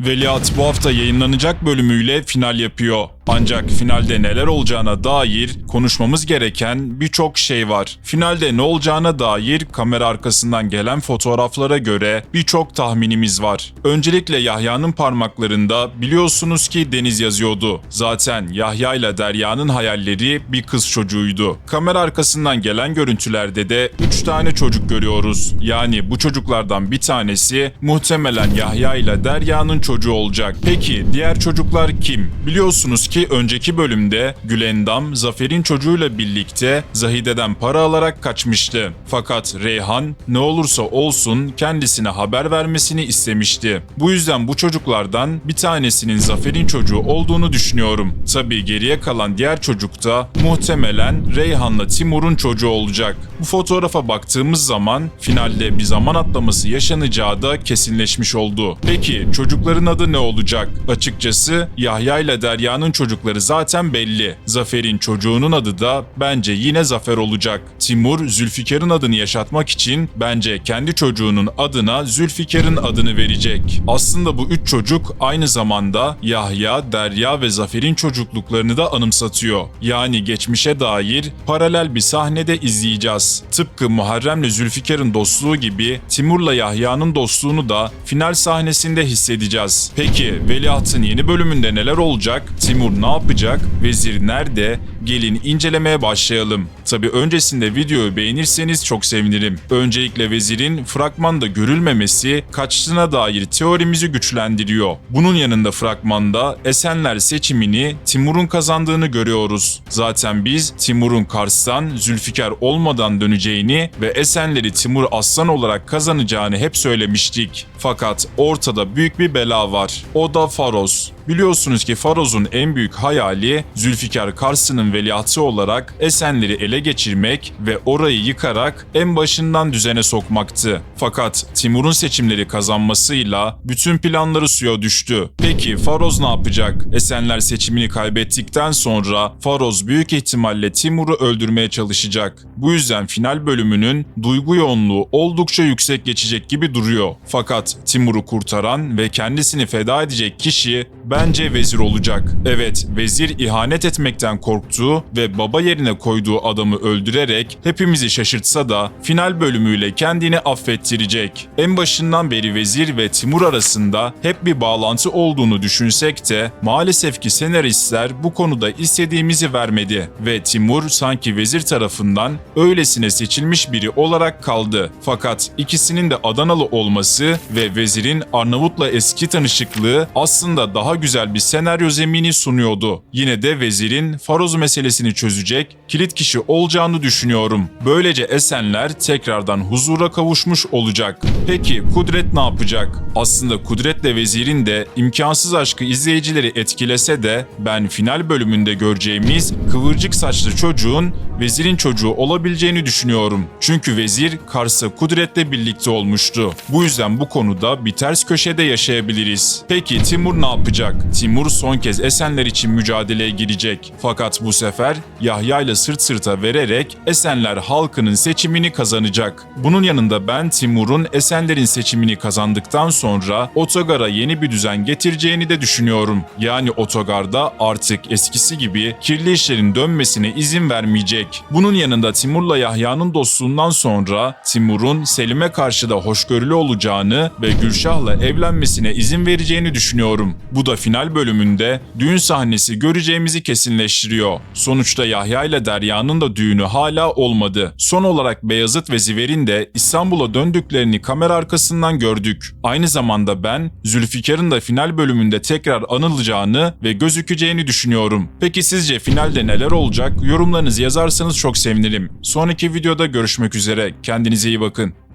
Veliaht bu hafta yayınlanacak bölümüyle final yapıyor. Ancak finalde neler olacağına dair konuşmamız gereken birçok şey var. Finalde ne olacağına dair kamera arkasından gelen fotoğraflara göre birçok tahminimiz var. Öncelikle Yahya'nın parmaklarında biliyorsunuz ki Deniz yazıyordu. Zaten Yahya ile Derya'nın hayalleri bir kız çocuğuydu. Kamera arkasından gelen görüntülerde de 3 tane çocuk görüyoruz. Yani bu çocuklardan bir tanesi muhtemelen Yahya ile Derya'nın çocuğu olacak. Peki diğer çocuklar kim? Biliyorsunuz ki önceki bölümde Gülendam, Zafer'in çocuğuyla birlikte Zahide'den para alarak kaçmıştı. Fakat Reyhan ne olursa olsun kendisine haber vermesini istemişti. Bu yüzden bu çocuklardan bir tanesinin Zafer'in çocuğu olduğunu düşünüyorum. Tabii geriye kalan diğer çocuk da muhtemelen Reyhan'la Timur'un çocuğu olacak. Bu fotoğrafa baktığımız zaman finalde bir zaman atlaması yaşanacağı da kesinleşmiş oldu. Peki çocukların adı ne olacak? Açıkçası Yahya ile Derya'nın çocukları zaten belli. Zafer'in çocuğunun adı da bence yine Zafer olacak. Timur, Zülfikar'ın adını yaşatmak için bence kendi çocuğunun adına Zülfikar'ın adını verecek. Aslında bu 3 çocuk aynı zamanda Yahya, Derya ve Zafer'in çocukluklarını da anımsatıyor. Yani geçmişe dair paralel bir sahnede izleyeceğiz. Tıpkı Muharrem'le Zülfikar'ın dostluğu gibi Timur'la Yahya'nın dostluğunu da final sahnesinde hissedeceğiz. Peki Veliaht'ın yeni bölümünde neler olacak? Timur ne yapacak? Vezir nerede? Gelin incelemeye başlayalım. Tabi öncesinde videoyu beğenirseniz çok sevinirim. Öncelikle vezirin fragmanda görülmemesi kaçtığına dair teorimizi güçlendiriyor. Bunun yanında fragmanda Esenler seçimini Timur'un kazandığını görüyoruz. Zaten biz Timur'un Kars'tan Zülfikar olmadan döneceğini ve Esenler'i Timur Aslan olarak kazanacağını hep söylemiştik. Fakat ortada büyük bir bela var. O da Faroz. Biliyorsunuz ki Faroz'un en büyük hayali Zülfikar Kars'ın veliahtı olarak Esenler'i ele geçirmek ve orayı yıkarak en başından düzene sokmaktı. Fakat Timur'un seçimleri kazanmasıyla bütün planları suya düştü. Peki Faroz ne yapacak? Esenler seçimini kaybettikten sonra Faroz büyük ihtimalle Timur'u öldürmeye çalışacak. Bu yüzden final bölümünün duygu yoğunluğu oldukça yüksek geçecek gibi duruyor. Fakat Timur'u kurtaran ve kendisini feda edecek kişi bence vezir olacak. Evet, vezir ihanet etmekten korktuğu ve baba yerine koyduğu adamı öldürerek hepimizi şaşırtsa da final bölümüyle kendini affettirecek. En başından beri vezir ve Timur arasında hep bir bağlantı olduğunu düşünsek de maalesef ki senaristler bu konuda istediğimizi vermedi ve Timur sanki vezir tarafından öylesine seçilmiş biri olarak kaldı. Fakat ikisinin de Adanalı olması ve vezirin Arnavut'la eski tanışıklığı aslında daha güzel bir senaryo zemini sunuyordu. Yine de vezirin Faroz meselesini çözecek kilit kişi olacağını düşünüyorum. Böylece Esenler tekrardan huzura kavuşmuş olacak. Peki Kudret ne yapacak? Aslında Kudret'le vezirin de imkansız aşkı izleyicileri etkilese de ben final bölümünde göreceğimiz kıvırcık saçlı çocuğun vezirin çocuğu olabileceğini düşünüyorum. Çünkü vezir Kars'a Kudret'le birlikte olmuştu. Bu yüzden bu konuda bir ters köşede yaşayabiliriz. Peki Timur ne yapacak? Timur son kez Esenler için mücadeleye girecek. Fakat bu sefer Yahya ile sırt sırta vererek Esenler halkının seçimini kazanacak. Bunun yanında ben Timur'un Esenler'in seçimini kazandıktan sonra Otogar'a yeni bir düzen getireceğini de düşünüyorum. Yani Otogar'da artık eskisi gibi kirli işlerin dönmesine izin vermeyecek. Bunun yanında Timur'la Yahya'nın dostluğundan sonra Timur'un Selim'e karşı da hoşgörülü olacağını ve Gülşah'la evlenmesine izin vereceğini düşünüyorum. Bu da final bölümünde düğün sahnesi göreceğimizi kesinleştiriyor. Sonuçta Yahya ile Derya'nın da düğünü hala olmadı. Son olarak Beyazıt ve Ziver'in de İstanbul'a döndüklerini kamera arkasından gördük. Aynı zamanda ben Zülfikar'ın da final bölümünde tekrar anılacağını ve gözükeceğini düşünüyorum. Peki sizce finalde neler olacak? Yorumlarınızı yazarsanız çok sevinirim. Sonraki videoda görüşmek üzere. Kendinize iyi bakın.